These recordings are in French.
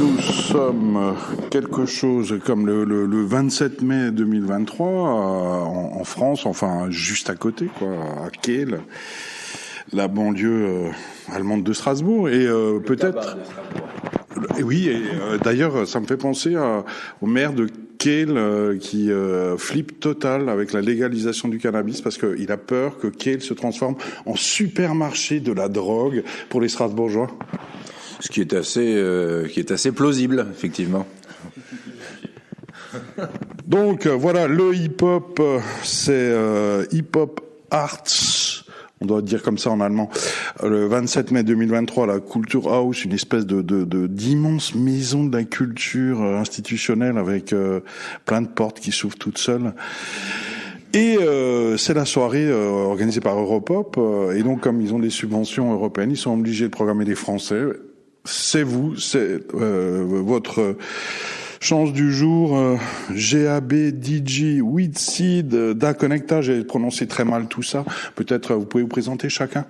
Nous sommes quelque chose comme le 27 mai 2023 en France, enfin juste à côté, quoi, à Kehl, la banlieue allemande de Strasbourg, et peut-être. Et oui, et d'ailleurs, ça me fait penser au maire de Kehl qui flippe total avec la légalisation du cannabis parce qu'il a peur que Kehl se transforme en supermarché de la drogue pour les Strasbourgeois. Ce qui est assez plausible, effectivement. Donc voilà, le hip-hop, c'est hip-hop arts. On doit dire comme ça en allemand. Le 27 mai 2023, la Kulturhaus, une espèce d'immense maison de la culture institutionnelle avec plein de portes qui s'ouvrent toutes seules. Et c'est la soirée organisée par Europop. Et donc, comme ils ont des subventions européennes, ils sont obligés de programmer des Français. C'est vous, c'est votre chance du jour. GAB, DJ, Weedseed, Da Connecta. J'ai prononcé très mal tout ça. Peut-être vous pouvez vous présenter chacun.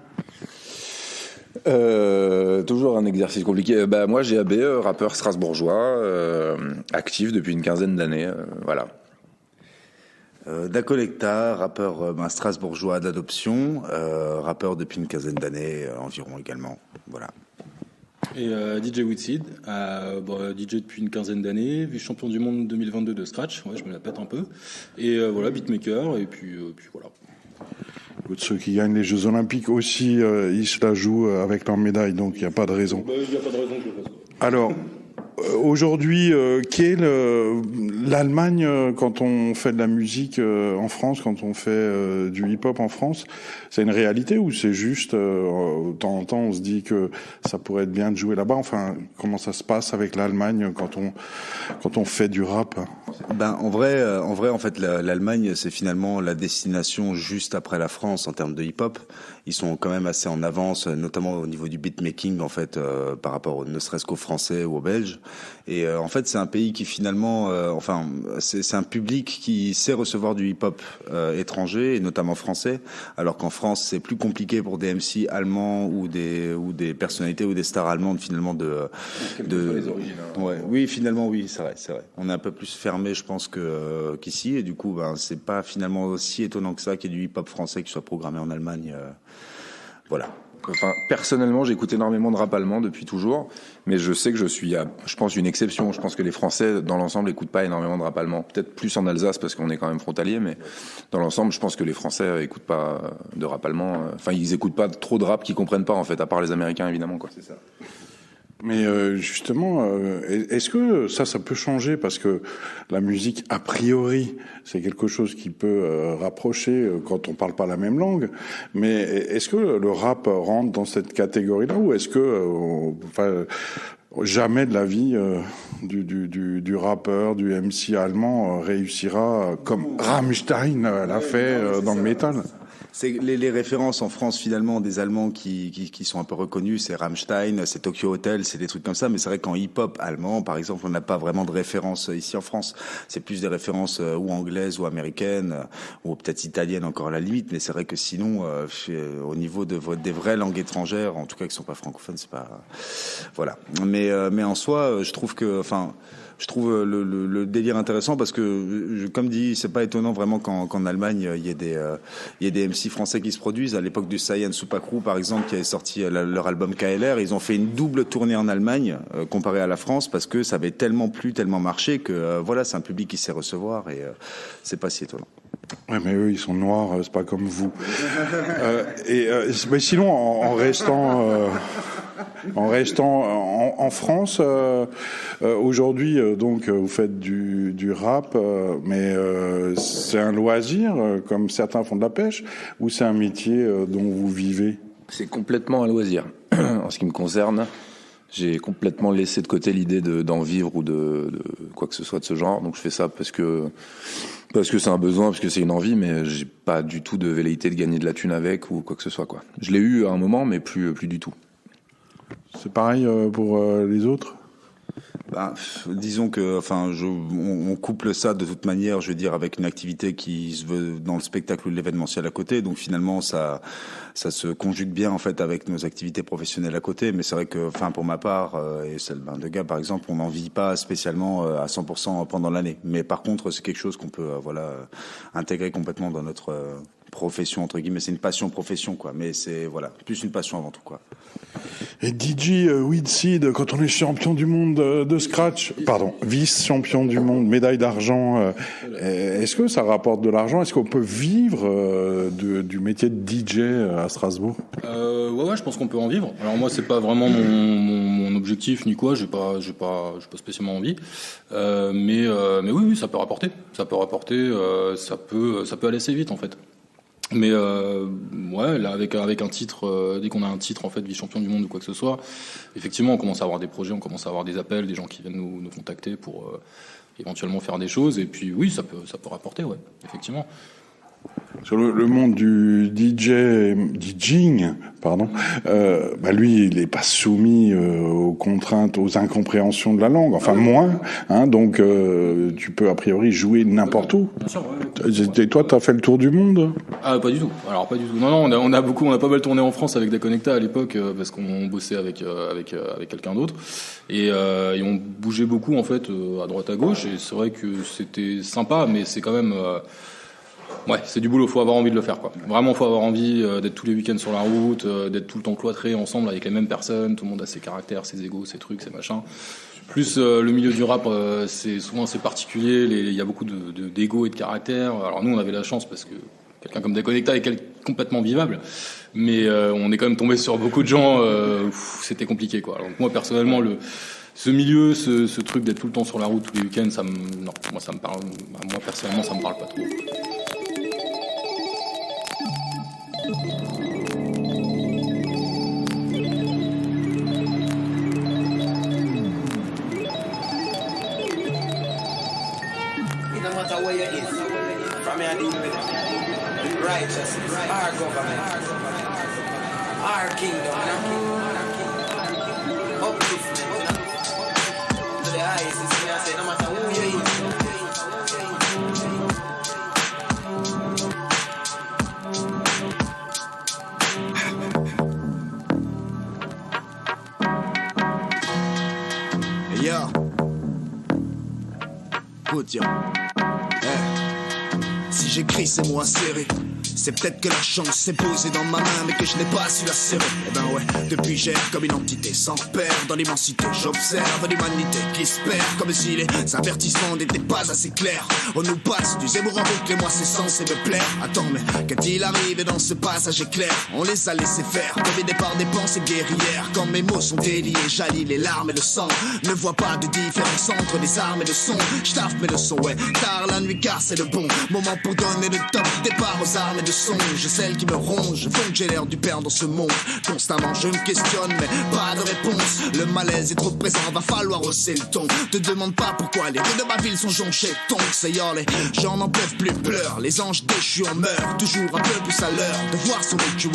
Toujours un exercice compliqué. Moi, GAB, rappeur strasbourgeois, actif depuis une quinzaine d'années. Voilà. Da Connecta, rappeur strasbourgeois d'adoption, rappeur depuis une quinzaine d'années environ également. Voilà. Et DJ Weedseed, DJ depuis une quinzaine d'années, vice-champion du monde 2022 de Scratch, ouais, je me la pète un peu. Et voilà, beatmaker, et puis voilà. Ceux qui gagnent les Jeux Olympiques aussi, ils se la jouent avec leur médaille, donc il n'y a pas de raison. Il n'y a pas de raison que je le fasse. Alors, aujourd'hui, Kehl, l'Allemagne, quand on fait de la musique en France, quand on fait du hip-hop en France, c'est une réalité ou c'est juste, de temps en temps, on se dit que ça pourrait être bien de jouer là-bas? Enfin, comment ça se passe avec l'Allemagne quand on fait du rap? En vrai, l'Allemagne, c'est finalement la destination juste après la France en termes de hip-hop. Ils sont quand même assez en avance, notamment au niveau du beatmaking, en fait, par rapport ne serait-ce qu'aux Français ou aux Belges. Et en fait, c'est un pays qui finalement, c'est un public qui sait recevoir du hip-hop étranger et notamment français, alors qu'en France, c'est plus compliqué pour des MC allemands ou des personnalités ou des stars allemandes finalement les origines, hein. Ouais, oui, finalement, oui, c'est vrai. On est un peu plus fermé, je pense, qu'ici, et du coup, c'est pas finalement aussi étonnant que ça qu'il y ait du hip-hop français qui soit programmé en Allemagne. Voilà. Enfin, personnellement, j'écoute énormément de rap allemand depuis toujours, mais je sais que je pense, une exception. Je pense que les Français, dans l'ensemble, n'écoutent pas énormément de rap allemand. Peut-être plus en Alsace, parce qu'on est quand même frontalier, mais dans l'ensemble, je pense que les Français n'écoutent pas de rap allemand. Enfin, ils écoutent pas trop de rap qu'ils comprennent pas, en fait, à part les Américains, évidemment, quoi. C'est ça. Mais justement, est-ce que ça peut changer parce que la musique, a priori, c'est quelque chose qui peut rapprocher quand on parle pas la même langue. Mais est-ce que le rap rentre dans cette catégorie-là ou est-ce que, jamais de la vie du rappeur, du MC allemand réussira comme Rammstein l'a fait dans le métal? C'est les références en France finalement des Allemands qui sont un peu reconnus, c'est Rammstein, c'est Tokyo Hotel, c'est des trucs comme ça. Mais c'est vrai qu'en hip-hop allemand, par exemple, on n'a pas vraiment de références ici en France. C'est plus des références ou anglaises ou américaines ou peut-être italiennes encore à la limite. Mais c'est vrai que sinon, au niveau des vraies langues étrangères, en tout cas qui sont pas francophones, c'est pas voilà. Mais en soi, je trouve le délire intéressant parce que, comme dit, c'est pas étonnant vraiment qu'en Allemagne il y ait des MC français qui se produisent. À l'époque du Science Super Crew, par exemple, qui avait sorti leur album KLR, ils ont fait une double tournée en Allemagne comparé à la France parce que ça avait tellement plu, tellement marché que voilà, c'est un public qui sait recevoir et c'est pas si étonnant. Ouais, mais eux, ils sont noirs, c'est pas comme vous. Mais sinon, en restant en France, aujourd'hui, donc, vous faites du rap, mais c'est un loisir, comme certains font de la pêche, ou c'est un métier dont vous vivez? C'est complètement un loisir. En ce qui me concerne, j'ai complètement laissé de côté l'idée d'en vivre ou de quoi que ce soit de ce genre. Donc je fais ça parce que c'est un besoin, parce que c'est une envie, mais j'ai pas du tout de velléité de gagner de la thune avec ou quoi que ce soit, quoi. Je l'ai eu à un moment, mais plus du tout. C'est pareil pour les autres? Disons que, on couple ça de toute manière, je veux dire, avec une activité qui se veut dans le spectacle ou l'événementiel à côté. Donc finalement, ça se conjugue bien en fait avec nos activités professionnelles à côté. Mais c'est vrai que, pour ma part et celle de Gab par exemple, on n'en vit pas spécialement à 100% pendant l'année. Mais par contre, c'est quelque chose qu'on peut, intégrer complètement dans notre profession entre guillemets. C'est une passion profession quoi. Mais c'est plus une passion avant tout quoi. Et DJ Weedseed, quand on est champion du monde de scratch, vice-champion du monde, médaille d'argent, est-ce que ça rapporte de l'argent? Est-ce qu'on peut vivre du métier de DJ à Strasbourg? Ouais, je pense qu'on peut en vivre. Alors moi, c'est pas vraiment mon objectif ni quoi. J'ai pas spécialement envie. Mais oui, ça peut rapporter. Ça peut aller assez vite en fait. Mais là avec un titre, dès qu'on a un titre en fait vice-champion du monde ou quoi que ce soit, effectivement on commence à avoir des projets, on commence à avoir des appels, des gens qui viennent nous contacter pour éventuellement faire des choses. Et puis oui, ça peut rapporter, ouais, effectivement. Sur le monde du DJing, lui, il n'est pas soumis aux contraintes, aux incompréhensions de la langue, moins. Donc, tu peux a priori jouer n'importe où. Bien sûr, ouais. Et toi, t'as fait le tour du monde? Ah, pas du tout. Alors, pas du tout. Non, on a pas mal tourné en France avec Daconecta à l'époque, parce qu'on bossait avec quelqu'un d'autre. Et on bougeait beaucoup, en fait, à droite à gauche. Et c'est vrai que c'était sympa, mais c'est quand même, c'est du boulot, faut avoir envie de le faire quoi. Vraiment, faut avoir envie d'être tous les week-ends sur la route, d'être tout le temps cloîtré ensemble avec les mêmes personnes, tout le monde a ses caractères, ses égos, ses trucs, ses machins. Plus le milieu du rap, c'est souvent assez particulier, il y a beaucoup d'ego et de caractère. Alors nous, on avait la chance parce que quelqu'un comme Daconecta est complètement vivable, mais on est quand même tombé sur beaucoup de gens, c'était compliqué quoi. Donc moi personnellement, ce milieu, ce truc d'être tout le temps sur la route tous les week-ends, moi personnellement, ça me parle pas trop. Where you is, from here deal with righteousness, our government, our kingdom, upliftment, to the highest, I say no matter who you is. Yo, put yo. Si j'écris ces mots serrés, c'est peut-être que la chance s'est posée dans ma main, mais que je n'ai pas su la serrer. Depuis j'erre comme une entité sans repère dans l'immensité. J'observe l'humanité qui se perd, comme si les avertissements n'étaient pas assez clairs. On nous passe du Zemmour en boucle et moi c'est censé me plaire. Attends, mais qu'est-il arrivé dans ce passage éclair? On les a laissés faire, dominés par des pensées guerrières. Quand mes mots sont déliés, j'allie les larmes et le sang. Ne vois pas de différence entre les armes et le son. J'taffe mes leçons, tard la nuit car c'est le bon moment pour donner le top départ aux armes et de songe. Celles qui me rongent font que j'ai l'air du père dans ce monde. Constamment je me questionne mais pas de réponse. Le malaise est trop présent, va falloir hausser le ton. Te demande pas pourquoi les rues de ma ville sont jonchées de tonks. C'est les gens n'en peuvent plus, pleurent. Les anges déchus en meurent, toujours un peu plus à l'heure de voir son vécu,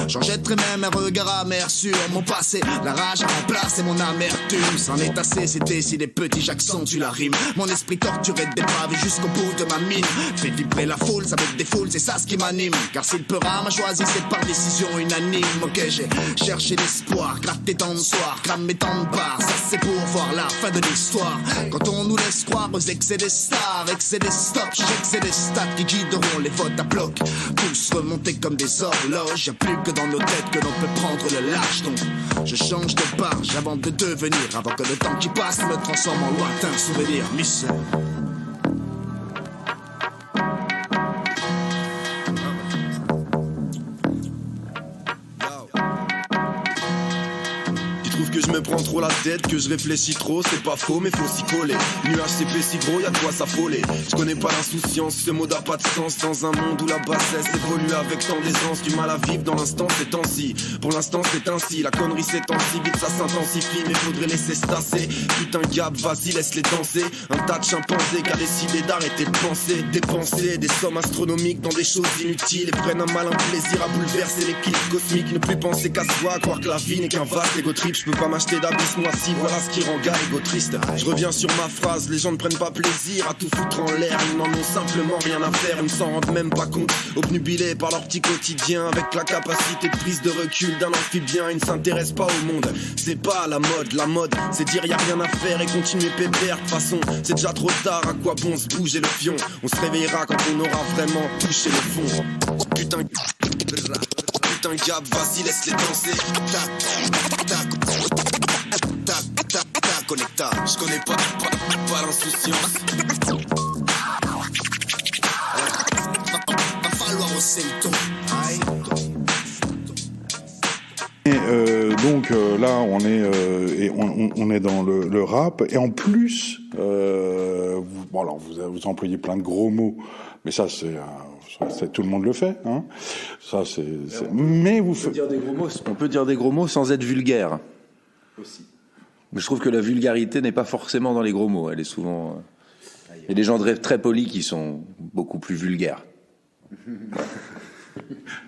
J'en jetterai même un regard amer sur mon passé. La rage a remplacé mon amertume. C'en est assez, c'est décidé petit, j'accentue la rime. Mon esprit torturé, dépravé jusqu'au bout de ma mine. Fait vibrer la foule, ça me défoule, c'est ça ce qui m'anime. Car si le peur m'a choisi, c'est par décision unanime. Ok, j'ai cherché l'espoir, gratté tant de soirs, cramé tant de barres. Ça c'est pour voir la fin de l'histoire. Quand on nous laisse croire aux excès des stars, excès des stops, j'excès des stats qui guideront les votes à bloc. Tous remontés comme des horloges, y'a plus que dans nos têtes que l'on peut prendre le large. Donc je change de page avant de devenir, avant que le temps qui passe me transforme en lointain souvenir. Miss que je me prends trop la tête, que je réfléchis trop, c'est pas faux mais faut s'y coller. Nuage CP si gros, y'a de quoi s'affoler. Je connais pas l'insouciance, ce mot n'a pas de sens. Dans un monde où la bassesse évolue avec tant d'aisance. Du mal à vivre dans l'instant ces temps-ci. Pour l'instant c'est ainsi, la connerie s'étend si vite ça s'intensifie. Mais faudrait laisser se tasser. Putain Gab, vas-y laisse-les danser. Un tas de chimpanzés qui a décidé d'arrêter de penser. Dépenser des sommes astronomiques dans des choses inutiles. Et prennent un malin plaisir à bouleverser l'équilibre cosmique. Ne plus penser qu'à soi, croire que la vie n'est qu'un vaste égo trip. Je peux pas m'acheter d'abysse, moi si, voilà ce qui rend gars égo triste. Je reviens sur ma phrase, les gens ne prennent pas plaisir à tout foutre en l'air. Ils n'en ont simplement rien à faire, ils ne s'en rendent même pas compte. Obnubilés par leur petit quotidien, avec la capacité de prise de recul d'un amphibien. Ils ne s'intéressent pas au monde, c'est pas la mode c'est dire y a rien à faire et continuer pépère. De toute façon, c'est déjà trop tard, à quoi bon se bouger le fion? On se réveillera quand on aura vraiment touché le fond. Putain, Gab, vas-y, laisse-les danser. Ta connecta, je connais pas l'insouciance. Va falloir hausser le ton. Donc là, on est dans le rap, et en plus, vous employez plein de gros mots, mais ça c'est tout le monde le fait, hein. Ça mais on peut dire des gros mots sans être vulgaire. Aussi. Mais je trouve que la vulgarité n'est pas forcément dans les gros mots, elle est souvent. Il y a des gens très polis qui sont beaucoup plus vulgaires.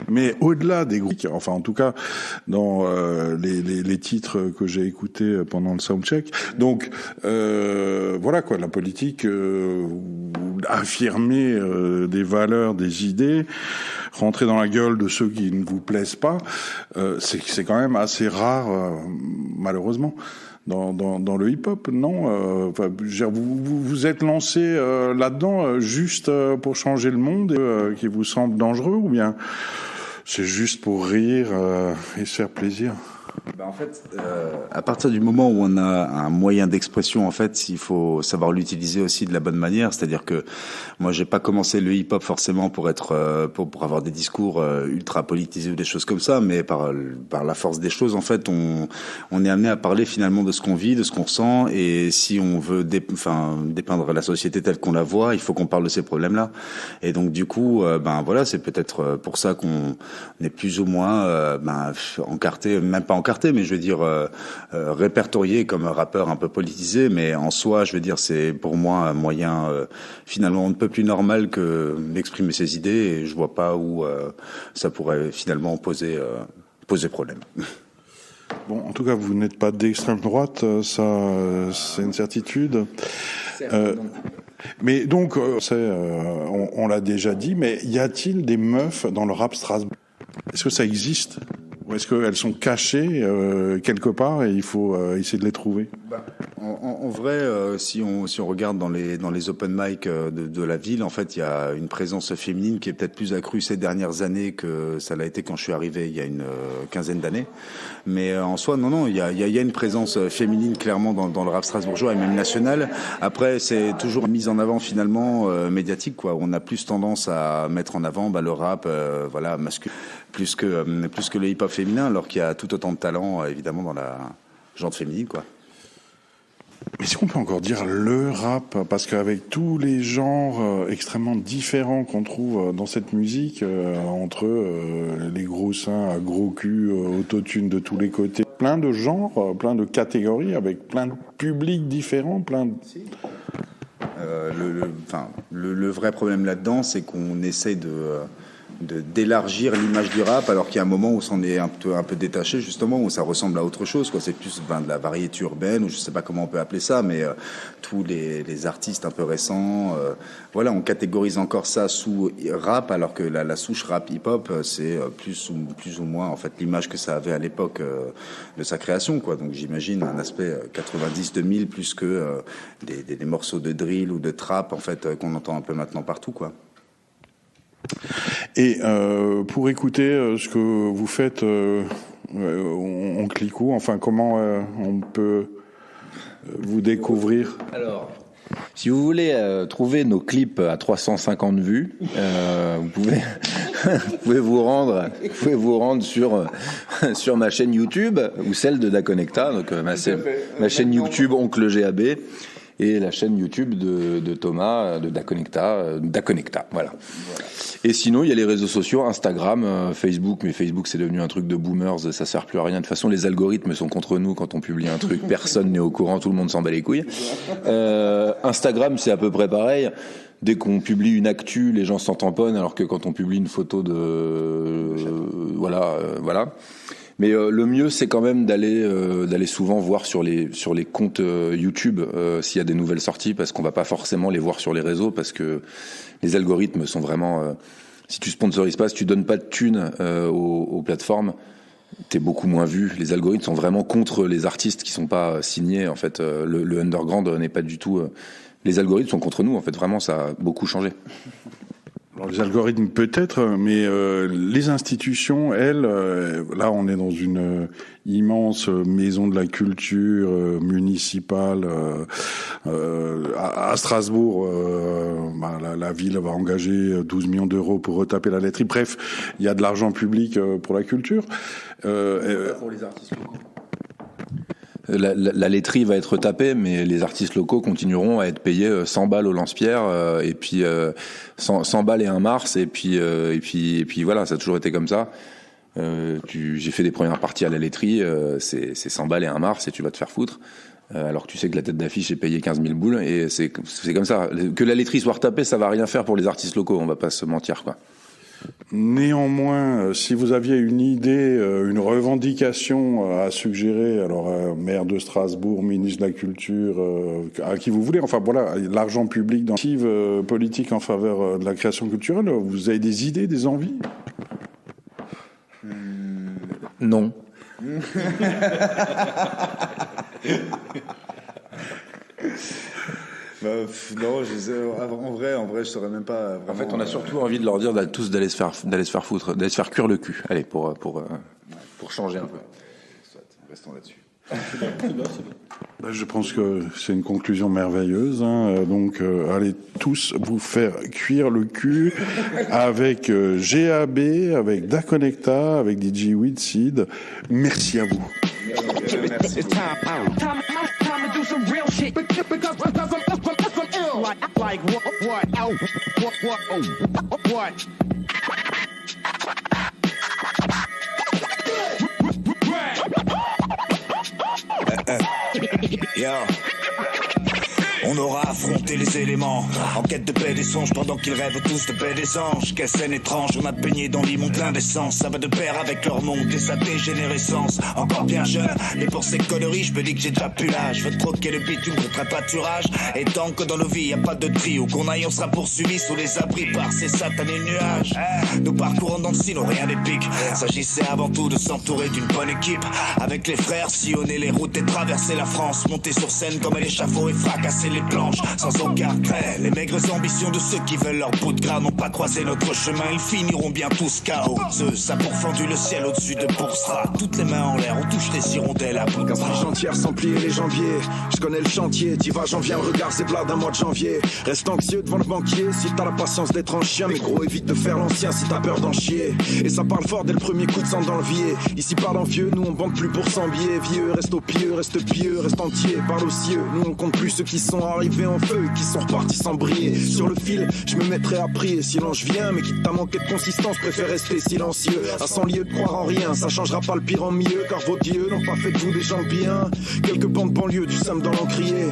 Mais au-delà des groupes, enfin en tout cas dans les titres que j'ai écoutés pendant le soundcheck, donc voilà quoi, la politique, affirmer des valeurs, des idées, rentrer dans la gueule de ceux qui ne vous plaisent pas, c'est quand même assez rare, malheureusement. Dans le hip-hop, non. Vous êtes lancé là-dedans juste pour changer le monde, qui vous semble dangereux, ou bien c'est juste pour rire et se faire plaisir? En fait, à partir du moment où on a un moyen d'expression, en fait, il faut savoir l'utiliser aussi de la bonne manière. C'est-à-dire que moi, j'ai pas commencé le hip-hop forcément pour être pour avoir des discours ultra politisés ou des choses comme ça, mais par la force des choses, en fait, on est amené à parler finalement de ce qu'on vit, de ce qu'on ressent, et si on veut dépeindre la société telle qu'on la voit, il faut qu'on parle de ces problèmes-là. Et donc du coup, voilà, c'est peut-être pour ça qu'on est plus ou moins encarté, même pas encarté, mais je veux dire répertorié comme un rappeur un peu politisé, mais en soi, je veux dire, c'est pour moi un moyen finalement un peu plus normal que d'exprimer ses idées, et je vois pas où ça pourrait finalement poser problème. Bon, en tout cas, vous n'êtes pas d'extrême droite, ça, c'est une certitude. Mais donc, on l'a déjà dit, mais y a-t-il des meufs dans le rap Strasbourg? Est-ce que ça existe? Ou est-ce qu'elles sont cachées quelque part et il faut essayer de les trouver? En vrai, si on regarde dans les open mic de la ville, en fait, il y a une présence féminine qui est peut-être plus accrue ces dernières années que ça l'a été quand je suis arrivé il y a une quinzaine d'années. Mais en soi, non, il y a une présence féminine clairement dans le rap strasbourgeois et même national. Après, c'est toujours mise en avant finalement médiatique, quoi. On a plus tendance à mettre en avant le rap, masculin, plus que le hip-hop féminin, alors qu'il y a tout autant de talent évidemment dans la gente féminine, quoi. Mais est-ce qu'on peut encore dire le rap? Parce qu'avec tous les genres extrêmement différents qu'on trouve dans cette musique, entre les gros seins à gros cul, autotune de tous les côtés, plein de genres, plein de catégories, avec plein de publics différents, Le vrai problème là-dedans, c'est qu'on essaie d'élargir l'image du rap, alors qu'il y a un moment où on s'en est un peu détaché, justement, où ça ressemble à autre chose, quoi. C'est plus de la variété urbaine, ou je sais pas comment on peut appeler ça, mais tous les artistes un peu récents, on catégorise encore ça sous rap, alors que la souche rap hip-hop, c'est plus ou moins en fait l'image que ça avait à l'époque de sa création, quoi. Donc j'imagine un aspect 90-2000 plus que des morceaux de drill ou de trap, en fait, qu'on entend un peu maintenant partout, quoi. Et pour écouter ce que vous faites, on clique où? Enfin, comment on peut vous découvrir? Alors, si vous voulez trouver nos clips à 350 vues, vous pouvez vous rendre sur ma chaîne YouTube ou celle de Daconnecta, donc ma chaîne YouTube Oncle GAB. Et la chaîne YouTube de Thomas, de Daconnecta, voilà. Et sinon, il y a les réseaux sociaux, Instagram, Facebook, mais Facebook, c'est devenu un truc de boomers, ça sert plus à rien. De toute façon, les algorithmes sont contre nous quand on publie un truc, personne n'est au courant, tout le monde s'en bat les couilles. Instagram, c'est à peu près pareil. Dès qu'on publie une actu, les gens s'en tamponnent, alors que quand on publie une photo voilà. Mais le mieux, c'est quand même d'aller souvent voir sur les comptes YouTube s'il y a des nouvelles sorties, parce qu'on va pas forcément les voir sur les réseaux, parce que les algorithmes sont vraiment... si tu sponsorises pas, si tu donnes pas de thunes aux plateformes, t'es beaucoup moins vu. Les algorithmes sont vraiment contre les artistes qui sont pas signés. En fait, le underground n'est pas du tout... les algorithmes sont contre nous. En fait, vraiment, ça a beaucoup changé. Alors, les algorithmes peut-être, mais les institutions, elles, là on est dans une immense maison de la culture municipale à Strasbourg. La ville va engager 12 millions d'euros pour retaper la laiterie. Bref, il y a de l'argent public pour la culture. Pour les artistes locaux. La laiterie va être tapée, mais les artistes locaux continueront à être payés 100 balles au lance-pierre, et puis 100 balles et un mars, et puis voilà, ça a toujours été comme ça. J'ai fait des premières parties à la laiterie, c'est 100 balles et un mars, et tu vas te faire foutre. Alors que tu sais que la tête d'affiche est payée 15 000 boules, et c'est comme ça. Que la laiterie soit retapée, ça va rien faire pour les artistes locaux, on va pas se mentir, quoi. Néanmoins, si vous aviez une idée, une revendication à suggérer, alors maire de Strasbourg, ministre de la Culture, à qui vous voulez, enfin voilà, l'argent public dans l'initiative politique en faveur de la création culturelle, vous avez des idées, des envies ? Non. Non, en vrai, je saurais même pas. Vraiment, en fait, on a surtout envie de leur dire d'aller se faire foutre, d'aller se faire cuire le cul. Allez, pour changer un peu. Restons là-dessus. Je pense que c'est une conclusion merveilleuse. Hein. Donc, allez tous vous faire cuire le cul avec GAB, avec Daconecta, avec DJ Weedseed. Merci à vous. Merci. Like what? Yo. On aura affronté les éléments en quête de paix des songes pendant qu'ils rêvent tous de paix des anges. Quelle scène étrange, on a baigné dans l'immonde plein d'essence. Ça va de pair avec leur monde et sa dégénérescence. Encore bien jeune, mais pour ces conneries, je me dis que j'ai déjà plus l'âge. Je veux troquer le bitume contre un pâturage. Et tant que dans nos vies y a pas de tri, où qu'on aille on sera poursuivi sous les abris par ces satanés nuages. Nous parcourons dans le silo, rien d'épique. S'agissait avant tout de s'entourer d'une bonne équipe. Avec les frères, sillonner les routes et traverser la France. Monter sur scène comme à l'échafaud et fracasser les planches sans aucun trait. Les maigres ambitions de ceux qui veulent leur bout de gras n'ont pas croisé notre chemin. Ils finiront bien tous KO. Ça pourfendu le ciel au-dessus de Boursera. Toutes les mains en l'air, on touche des hirondelles à bout de bras. Chantière sans plier les janviers. Je connais le chantier, t'y vas, j'en viens, le regard c'est plat d'un mois de janvier. Reste anxieux devant le banquier si t'as la patience d'être un chien. Mais gros, évite de faire l'ancien si t'as peur d'en chier. Et ça parle fort dès le premier coup de sang dans le vieux. Ici parle en vieux, nous on bande plus pour 100 billets. Vieux, reste au pieux, reste pieux, reste entier. Parle aux cieux, nous on compte plus ceux qui sont arrivés en feu et qui sont repartis sans briller. Sur le fil, je me mettrai à prier. Sinon je viens, mais quitte à manquer de consistance, préfère rester silencieux. À 100 lieues de croire en rien, ça changera pas le pire en mieux. Car vos dieux n'ont pas fait de vous des gens bien. Quelques bandes banlieue, du somme dans l'encrier.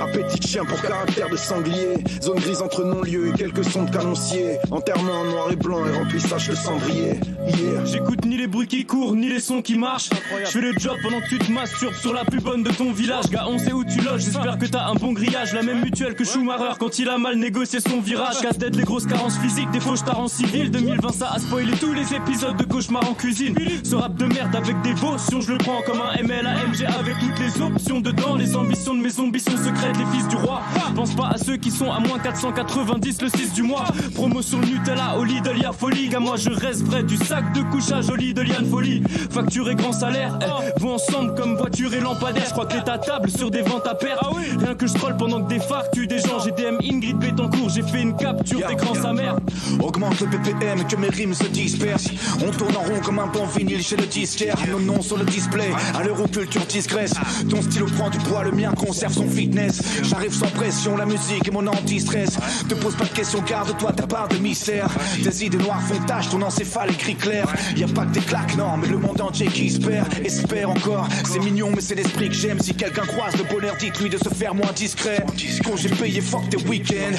Appétit de chien pour caractère de sanglier. Zone grise entre non-lieux et quelques sons de canoncier. Enterrement en noir et blanc et remplissage de cendrier. Yeah. J'écoute ni les bruits qui courent, ni les sons qui marchent. Je fais le job pendant que tu te masturbes sur la plus bonne de ton village. Gars, on sait où tu loges, j'espère que t'as un bon grillage. La même mutuelle que Schumacher quand il a mal négocié son virage. Casse-tête, les grosses carences physiques, des fauchetards en civil. 2020 ça a spoilé tous les épisodes de Cauchemar en cuisine. Ce rap de merde avec dévotion, je le prends comme un MLAMG avec toutes les options dedans. Les ambitions de mes ambitions secrètes, les fils du roi. Pense pas à ceux qui sont à moins 490 le 6 du mois. Promotion Nutella au Lidl, y'a folie. Qu'à moi je reste vrai du sac de couchage au Lidl, y'a une folie. Facture et grand salaire, vont ensemble comme voiture et lampadaire. Je crois que t'es à table sur des ventes à perte. Rien que je troll pendant que des phares tuent des gens. J'ai DM Ingrid Betancourt, j'ai fait une capture d'écran sa mère. Augmente le BPM que mes rimes se dispersent. On tourne en rond comme un bon vinyle chez le disquaire. Nos noms sur le display, à l'heure où culture digresse. Ton stylo prend du poids, le mien conserve son fitness. J'arrive sans pression, la musique est mon anti-stress. Te pose pas de questions, garde-toi ta part de mystère. Tes idées noires font tache, ton encéphale est gris clair. Y a pas que des claques, non, mais le monde entier qui espère encore. C'est mignon, mais c'est l'esprit que j'aime. Si quelqu'un croise le bonheur, dites-lui de se faire moins discret. Quand j'ai payé, fuck tes week-ends.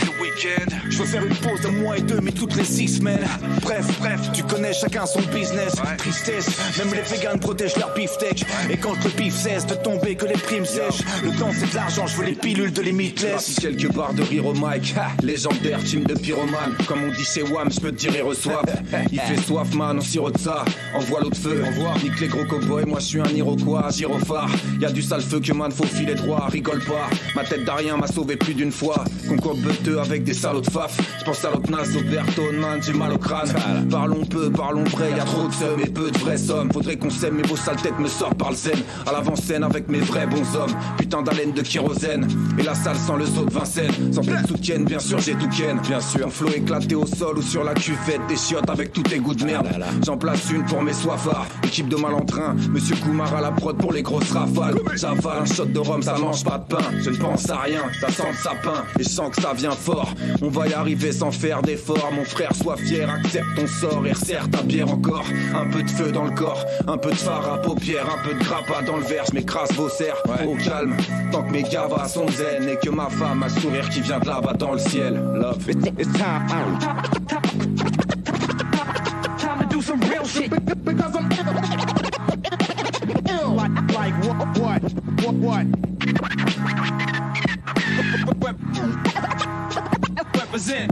Je veux faire une pause d'un mois et demi toutes les 6 semaines. Bref, tu connais chacun son business. Tristesse, même les vegans protègent leur beefsteak. Et quand le beef cesse de tomber, que les primes sèchent. Le temps c'est de l'argent, je veux les pilules de limitless. Quelques barres de rire au mic, légendaire team de pyromane. Comme on dit chez WAM, je peux te dire ils reçoivent. Il fait soif man, on sirote ça. Envoie l'autre feu, nique les gros cowboys. Moi je suis un Iroquois, gyrophare. Y'a du sale feu que man, faut filer droit. Rigole pas, ma tête d'Arien m'a sauvé plus d'une fois. Concours beuteux avec des salauds de faf. J'pense à l'opnas, au Berton, man, j'ai mal au crâne. Parlons peu, parlons vrai, y'a trop de seum et peu de vrais sommes. Faudrait qu'on s'aime, mais vos sales têtes me sortent par le zen. À l'avant-scène avec mes vrais bons hommes. Putain d'haleine de kérosène. Et la salle sans le saut de Vincennes. Sans plein de soutienne, bien sûr j'ai tout ken. Bien sûr, un flow éclaté au sol ou sur la cuvette. Des chiottes avec tous tes goûts de merde. J'en place une pour mes soifards. Équipe de malandrins, Monsieur Koumar à la prod pour les grosses rafales. J'avale un shot de rhum, ça mange pas de pain. Je ne pense à rien, ça sent le sapin. Et je sens que ça vient fort. On va y arriver sans faire d'effort. Mon frère, sois fier, accepte ton sort et resserre ta bière encore. Un peu de feu dans le corps, un peu de phare à paupières, un peu de grappa dans le verre. Je m'écrase vos serres, au calme. Tant que mes gavas sont zen et que ma femme a le sourire qui vient de là-bas dans le ciel. Love. It's time to do some real shit because I'm ill. Like what? Represent.